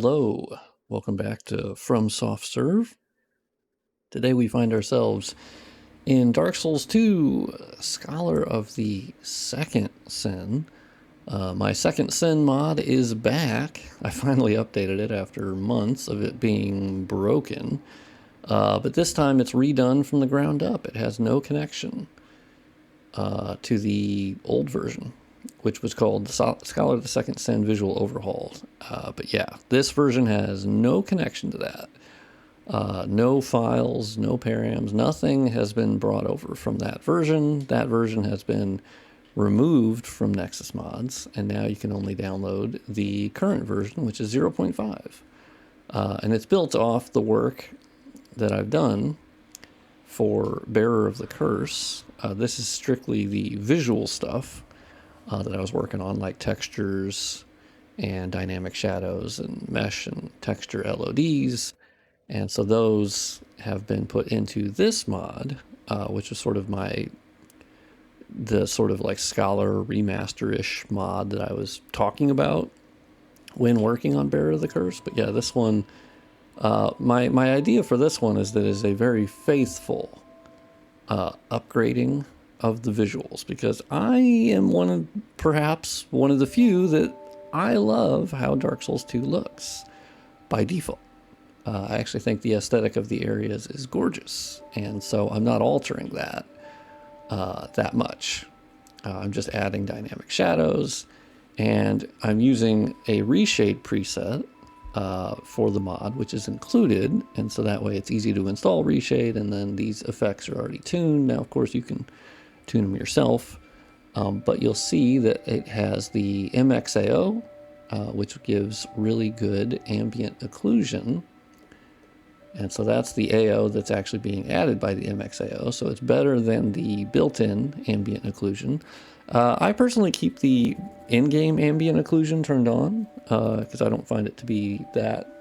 Hello, welcome back to From Soft Serve. Today we find ourselves in Dark Souls 2, Scholar of the Second Sin. My Second Sin mod is back. I finally updated it after months of it being broken. But this time it's redone from the ground up. It has no connection to the old version, which was called the Scholar of the Second Sin Visual Overhaul. But yeah, this version has no connection to that. No files, no params, nothing has been brought over from that version. That version has been removed from Nexus mods, and now you can only download the current version, which is 0.5. And it's built off the work that I've done for Bearer of the Curse. This is strictly the visual stuff that I was working on, like textures and dynamic shadows and mesh and texture LODs. And so those have been put into this mod, which is sort of the sort of like Scholar Remaster-ish mod that I was talking about when working on Bearer of the Curse. But yeah, this one, my idea for this one is that it is a very faithful upgrading of the visuals, because I am perhaps one of the few that I love how Dark Souls 2 looks by default. I actually think the aesthetic of the areas is gorgeous, and so I'm not altering that that much. I'm just adding dynamic shadows, and I'm using a reshade preset for the mod, which is included, and so that way it's easy to install reshade, and then these effects are already tuned. Now, of course, you can tune them yourself, but you'll see that it has the MXAO, which gives really good ambient occlusion. And so that's the AO that's actually being added by the MXAO, so it's better than the built-in ambient occlusion. I personally keep the in-game ambient occlusion turned on, because I don't find it to be that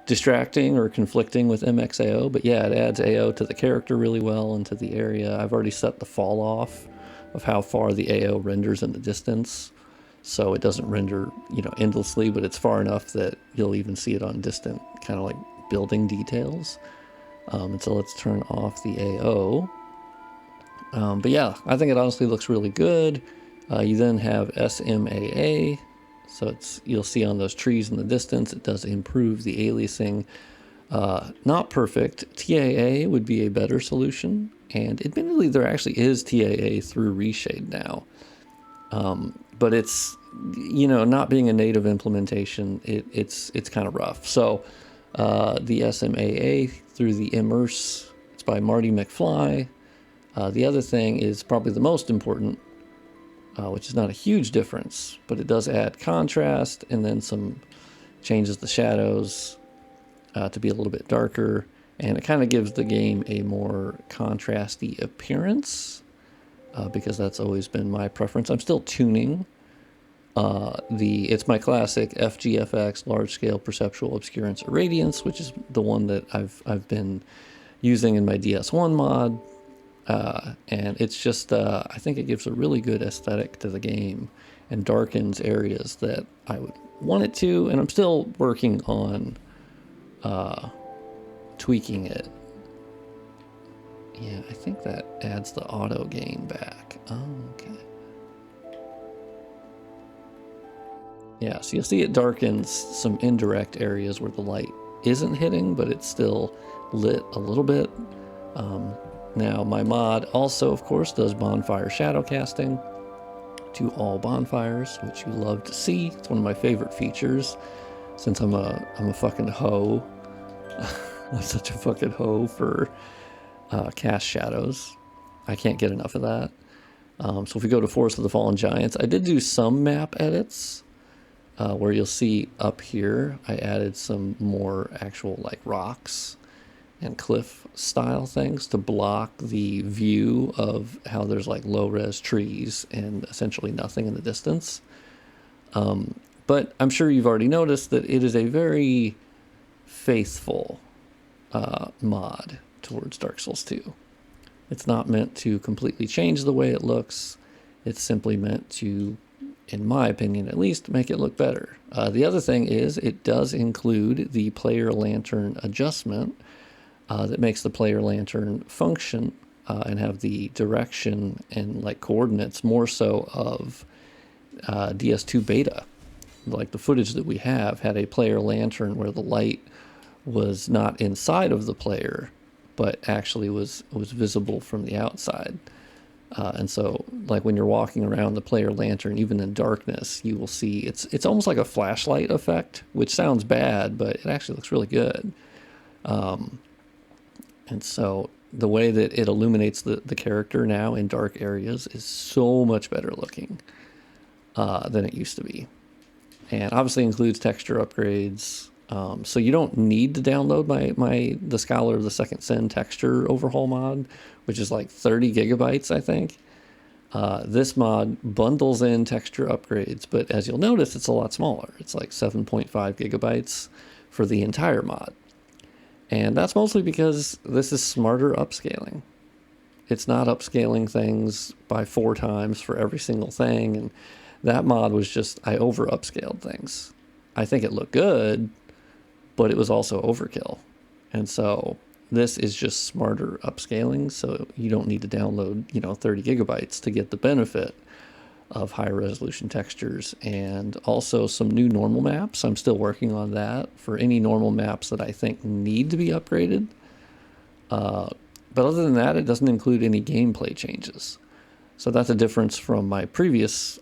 distracting or conflicting with MXAO, but yeah, it adds AO to the character really well and to the area. I've already set the fall off of how far the AO renders in the distance, so it doesn't render, endlessly, but it's far enough that you'll even see it on distant, kind of like building details. And so let's turn off the AO. But yeah, I think it honestly looks really good. You then have SMAA, so you'll see on those trees in the distance, it does improve the aliasing. Not perfect. TAA would be a better solution, and admittedly there actually is TAA through Reshade now. But it's, not being a native implementation, it's kind of rough. So the SMAA through the Immerse, it's by Marty McFly. The other thing is probably the most important, which is not a huge difference, but it does add contrast, and then changes the shadows to be a little bit darker, and it kind of gives the game a more contrasty appearance, because that's always been my preference. I'm still tuning. It's my classic FGFX, large scale perceptual obscurance irradiance, which is the one that I've been using in my DS1 mod. And it's just, I think it gives a really good aesthetic to the game and darkens areas that I would want it to, and I'm still working on tweaking it. Yeah, I think that adds the auto gain back. Oh, okay. Yeah, so you'll see it darkens some indirect areas where the light isn't hitting, but it's still lit a little bit. Now, my mod also, of course, does bonfire shadow casting to all bonfires, which you love to see. It's one of my favorite features, since I'm a fucking hoe. I'm such a fucking hoe for cast shadows. I can't get enough of that. So if we go to Forest of the Fallen Giants, I did do some map edits, where you'll see up here, I added some more actual like rocks and cliff style things to block the view of how there's like low res trees and essentially nothing in the distance. But I'm sure you've already noticed that it is a very faithful mod towards Dark Souls 2. It's not meant to completely change the way it looks. It's simply meant to in my opinion at least, make it look better. The other thing is it does include the player lantern adjustment that makes the player lantern function and have the direction and like coordinates more so of DS2 beta. Like the footage that we have had a player lantern where the light was not inside of the player, but actually was visible from the outside. And so, like when you're walking around the player lantern, even in darkness, you will see it's almost like a flashlight effect, which sounds bad, but it actually looks really good. And so the way that it illuminates the character now in dark areas is so much better looking than it used to be. And obviously includes texture upgrades. So you don't need to download the Scholar of the Second Sin texture overhaul mod, which is like 30 gigabytes, I think. This mod bundles in texture upgrades, but as you'll notice, it's a lot smaller. It's like 7.5 gigabytes for the entire mod. And that's mostly because this is smarter upscaling. It's not upscaling things by 4 times for every single thing. And that mod was just, I over upscaled things. I think it looked good, but it was also overkill. And so this is just smarter upscaling. So you don't need to download, 30 gigabytes to get the benefit of higher resolution textures, and also some new normal maps. I'm still working on that for any normal maps that I think need to be upgraded. But other than that, it doesn't include any gameplay changes. So that's a difference from my previous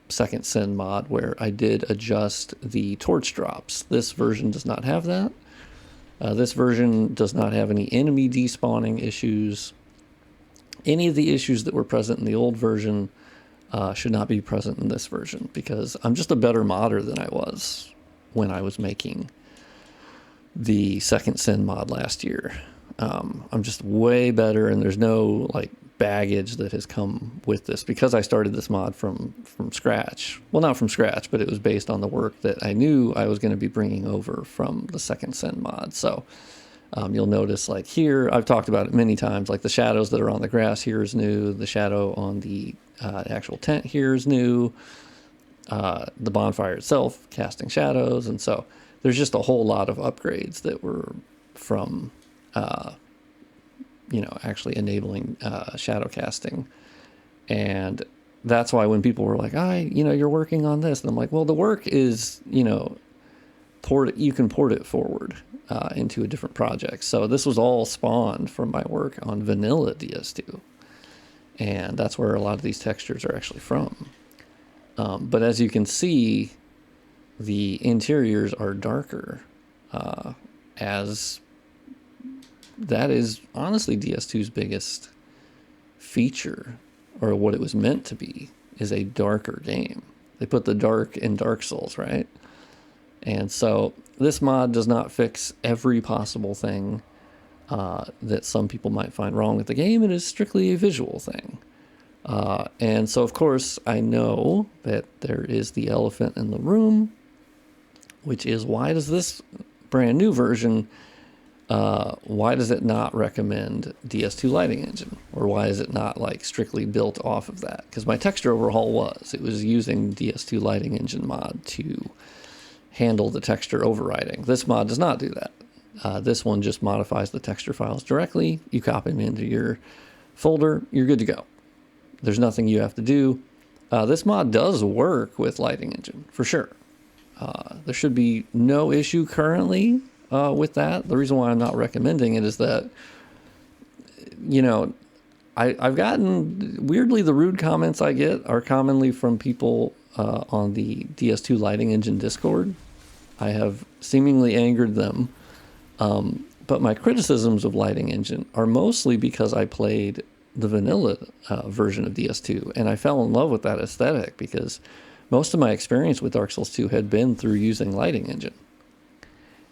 Second Sin mod where I did adjust the torch drops. This version does not have that. This version does not have any enemy despawning issues. Any of the issues that were present in the old version should not be present in this version, because I'm just a better modder than I was when I was making the Second Sin mod last year. I'm just way better, and there's no like baggage that has come with this because I started this mod from scratch. Well, not from scratch, but it was based on the work that I knew I was going to be bringing over from the Second Sin mod. So you'll notice like here, I've talked about it many times, like the shadows that are on the grass here is new. The shadow on the actual tent here is new. The bonfire itself casting shadows. And so there's just a whole lot of upgrades that were from, actually enabling shadow casting. And that's why when people were like, you're working on this. And I'm like, well, the work is, you can port it forward into a different project. So this was all spawned from my work on vanilla DS2. And that's where a lot of these textures are actually from. But as you can see, the interiors are darker, as that is honestly DS2's biggest feature, or what it was meant to be, is a darker game. They put the dark in Dark Souls, right? And so this mod does not fix every possible thing that some people might find wrong with the game. It is strictly a visual thing. And so, of course, I know that there is the elephant in the room, which is, why does this brand new version, why does it not recommend DS2 Lighting Engine? Or why is it not like strictly built off of that? Because my texture overhaul it was using DS2 Lighting Engine mod to handle the texture overriding. This mod does not do that. This one just modifies the texture files directly. You copy them into your folder, you're good to go. There's nothing you have to do. This mod does work with Lighting Engine, for sure. There should be no issue currently with that. The reason why I'm not recommending it is that, I've gotten, weirdly, the rude comments I get are commonly from people on the DS2 Lighting Engine Discord. I have seemingly angered them. But my criticisms of Lighting Engine are mostly because I played the vanilla version of DS2, and I fell in love with that aesthetic because most of my experience with Dark Souls 2 had been through using Lighting Engine.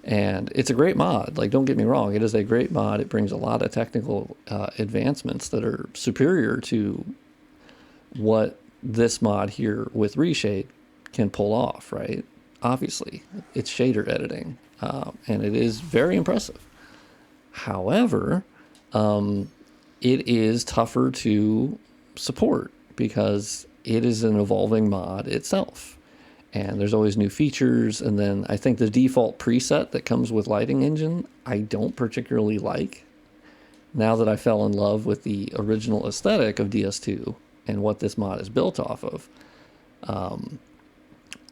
And it's a great mod. Like, don't get me wrong, it is a great mod. It brings a lot of technical advancements that are superior to what this mod here with Reshade can pull off, right? Obviously, it's shader editing, and it is very impressive. However, it is tougher to support because it is an evolving mod itself. And there's always new features. And then I think the default preset that comes with Lighting Engine, I don't particularly like. Now that I fell in love with the original aesthetic of DS2 and what this mod is built off of,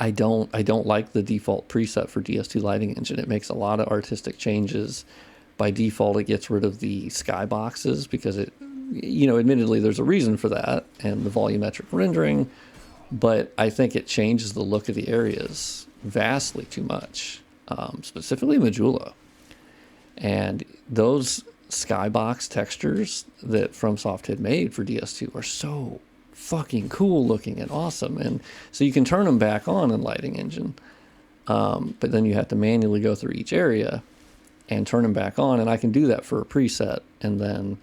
I don't like the default preset for DS2 Lighting Engine. It makes a lot of artistic changes. By default, it gets rid of the skyboxes because it, admittedly there's a reason for that, and the volumetric rendering, but I think it changes the look of the areas vastly too much, specifically Majula. And those skybox textures that FromSoft had made for DS2 are so fucking cool looking and awesome. And so you can turn them back on in Lighting Engine, but then you have to manually go through each area and turn them back on, and I can do that for a preset. And then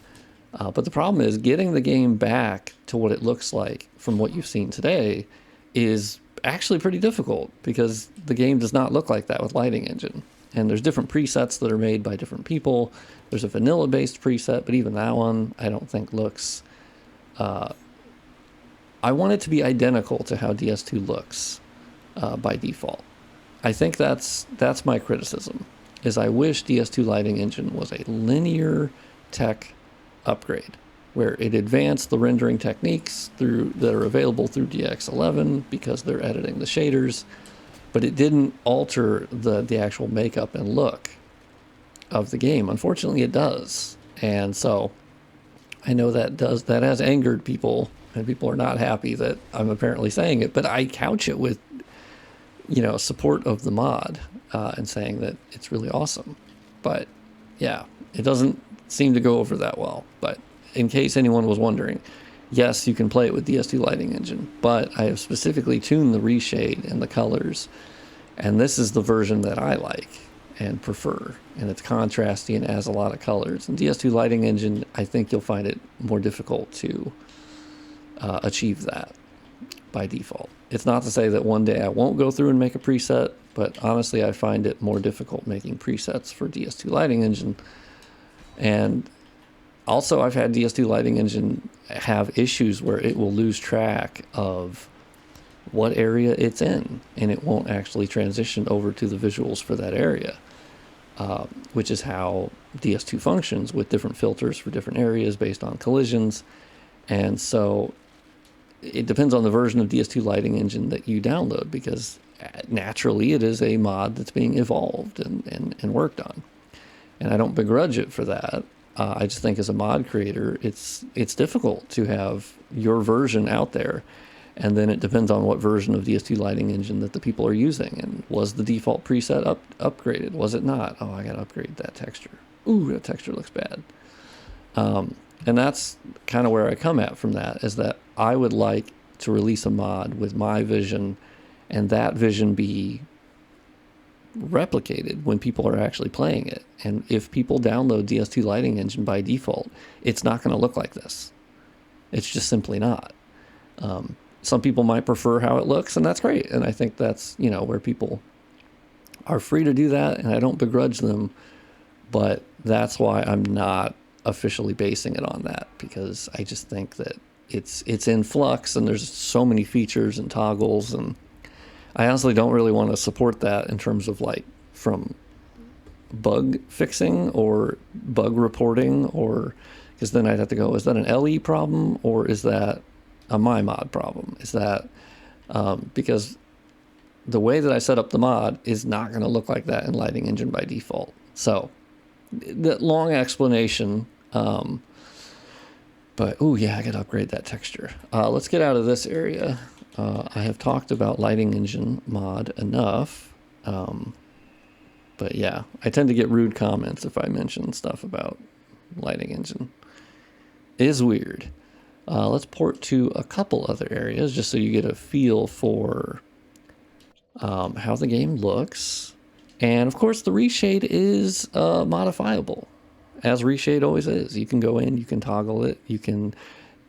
but the problem is getting the game back to what it looks like from what you've seen today is actually pretty difficult, because the game does not look like that with Lighting Engine. And there's different presets that are made by different people. There's a vanilla based preset, but even that one I don't think looks, I want it to be identical to how DS2 looks by default. I think that's my criticism, is I wish DS2 Lighting Engine was a linear tech upgrade, where it advanced the rendering techniques that are available through DX11 because they're editing the shaders, but it didn't alter the actual makeup and look of the game. Unfortunately, it does. And so I know that has angered people, and people are not happy that I'm apparently saying it, but I couch it with, support of the mod, and saying that it's really awesome. But yeah, it doesn't seem to go over that well. But in case anyone was wondering, yes, you can play it with DS2 Lighting Engine, but I have specifically tuned the reshade and the colors, and this is the version that I like and prefer, and it's contrasty and has a lot of colors. And DS2 Lighting Engine, I think you'll find it more difficult to achieve that by default. It's not to say that one day I won't go through and make a preset, but honestly I find it more difficult making presets for DS2 Lighting Engine. And also I've had DS2 Lighting Engine have issues where it will lose track of what area it's in, and it won't actually transition over to the visuals for that area, which is how DS2 functions, with different filters for different areas based on collisions. And so it depends on the version of DS2 Lighting Engine that you download, because naturally it is a mod that's being evolved and worked on. And I don't begrudge it for that. I just think as a mod creator, it's difficult to have your version out there, and then it depends on what version of DS2 Lighting Engine that the people are using. And was the default preset upgraded? Was it not? Oh, I got to upgrade that texture. Ooh, that texture looks bad. And that's kind of where I come at from that, is that I would like to release a mod with my vision, and that vision be replicated when people are actually playing it. And if people download DS2 Lighting Engine by default, it's not going to look like this. It's just simply not. Some people might prefer how it looks, and that's great. And I think that's, where people are free to do that, and I don't begrudge them. But that's why I'm not officially basing it on that, because I just think that it's in flux, and there's so many features and toggles, and I honestly don't really want to support that in terms of from bug fixing or bug reporting, or because then I'd have to go, is that an LE problem, or is that a my mod problem? Is that because the way that I set up the mod is not going to look like that in Lighting Engine by default. So that long explanation, but oh yeah, I got to upgrade that texture. Let's get out of this area. I have talked about Lighting Engine mod enough, but yeah, I tend to get rude comments if I mention stuff about Lighting Engine. It is weird. Let's port to a couple other areas just so you get a feel for how the game looks. And of course, the reshade is modifiable, as reshade always is. You can go in, you can toggle it, you can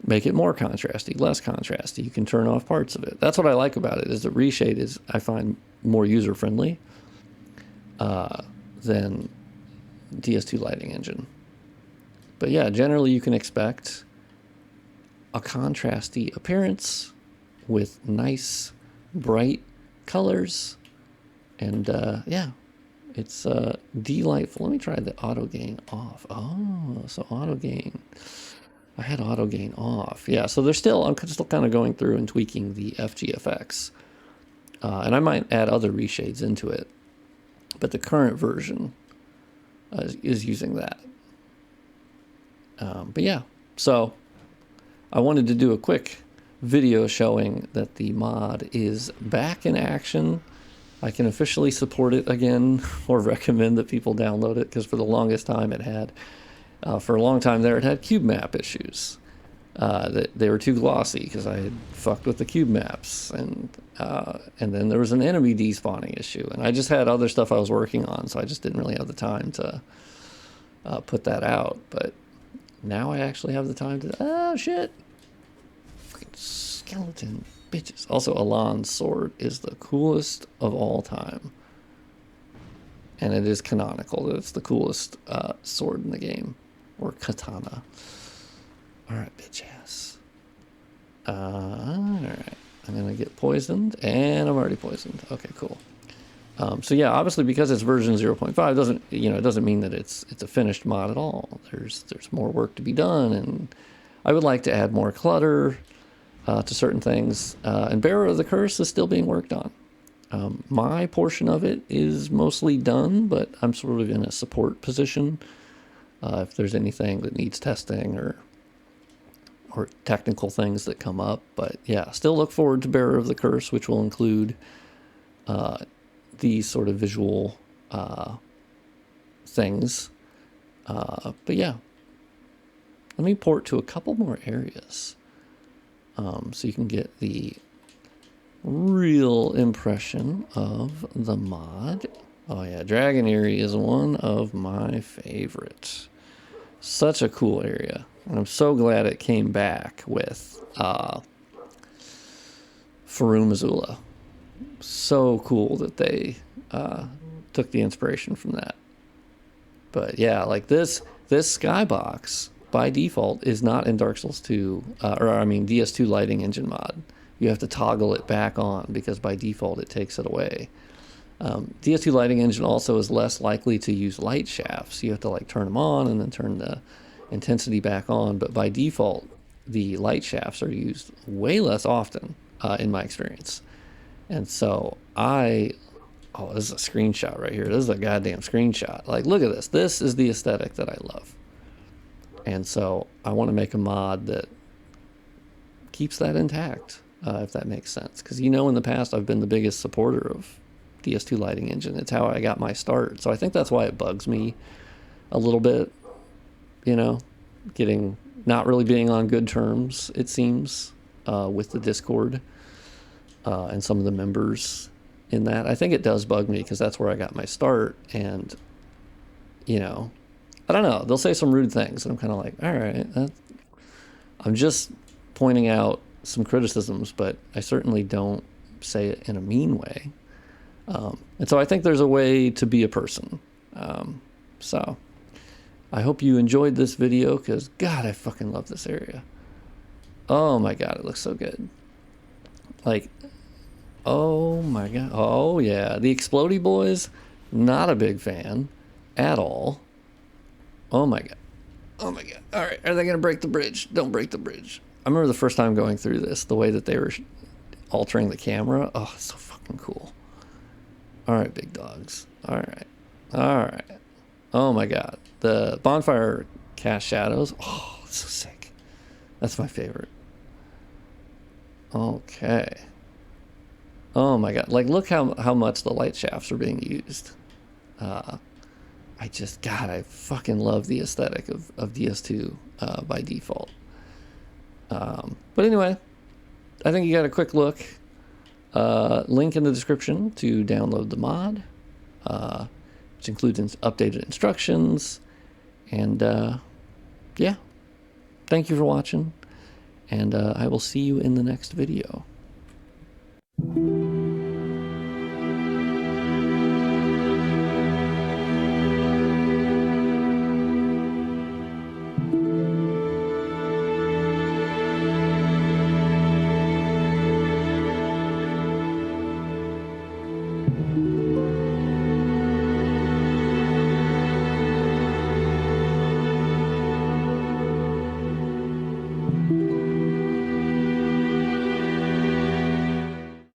make it more contrasty, less contrasty. You can turn off parts of it. That's what I like about it, is the reshade is, I find, more user-friendly than DS2 Lighting Engine. But yeah, generally you can expect a contrasty appearance with nice, bright colors. And yeah, it's delightful. Let me try the auto gain off. Oh, so auto gain. I had auto gain off. Yeah, so I'm still kind of going through and tweaking the FGFX. And I might add other reshades into it. But the current version is using that. But yeah, so I wanted to do a quick video showing that the mod is back in action. I can officially support it again, or recommend that people download it, because for the longest time it had, for a long time there, it had cube map issues. That they were too glossy because I had fucked with the cube maps, and then there was an enemy despawning issue, and I just had other stuff I was working on, so I just didn't really have the time to put that out. But now I actually have the time to. Oh shit! Fucking skeleton bitches. Also, Alon's sword is the coolest of all time, and it is canonical that it's the coolest sword in the game, or katana. Alright, bitch ass. Alright. I'm gonna get poisoned, and I'm already poisoned. Okay, cool. So yeah, obviously because it's version 0.5 doesn't, it doesn't mean that it's a finished mod at all. There's more work to be done, and I would like to add more clutter to certain things. And Bearer of the Curse is still being worked on. My portion of it is mostly done, but I'm sort of in a support position. If there's anything that needs testing or technical things that come up. But yeah, still look forward to Bearer of the Curse, which will include these sort of visual things. But yeah, let me port to a couple more areas so you can get the real impression of the mod. Oh yeah, Dragon Eyrie is one of my favorites. Such a cool area. And I'm so glad it came back with Farum Azula. So cool that they took the inspiration from that. But yeah, like this skybox by default is not in Dark Souls 2, DS2 lighting engine mod. You have to toggle it back on because by default it takes it away. DS2 lighting engine also is less likely to use light shafts. You have to like turn them on and then turn the intensity back on, but by default the light shafts are used way less often in my experience. And so this is a screenshot right here. This is a goddamn screenshot. Like, look at this. This is the aesthetic that I love. And so I want to make a mod that keeps that intact, if that makes sense. Because in the past I've been the biggest supporter of DS2 lighting engine. It's how I got my start. So I think that's why it bugs me a little bit, not really being on good terms, it seems, with the Discord and some of the members in that. I think it does bug me because that's where I got my start, and I don't know, they'll say some rude things and I'm kind of like, all right, I'm just pointing out some criticisms, but I certainly don't say it in a mean way. And so I think there's a way to be a person. So I hope you enjoyed this video, because God, I fucking love this area. Oh my God, it looks so good. Like, oh my God. Oh yeah, the Explodey boys, not a big fan at all. Oh my God. Oh my God. All right, are they gonna break the bridge? Don't break the bridge. I remember the first time going through this, the way that they were altering the camera. Oh, it's so fucking cool. All right, big dogs. All right. All right. Oh my God. The bonfire cast shadows. Oh, it's so sick. That's my favorite. Okay. Oh my God. Like, look how much the light shafts are being used. I fucking love the aesthetic of DS2 by default. But anyway, I think you got a quick look. Link in the description to download the mod, which includes updated instructions. And yeah, thank you for watching, and I will see you in the next video.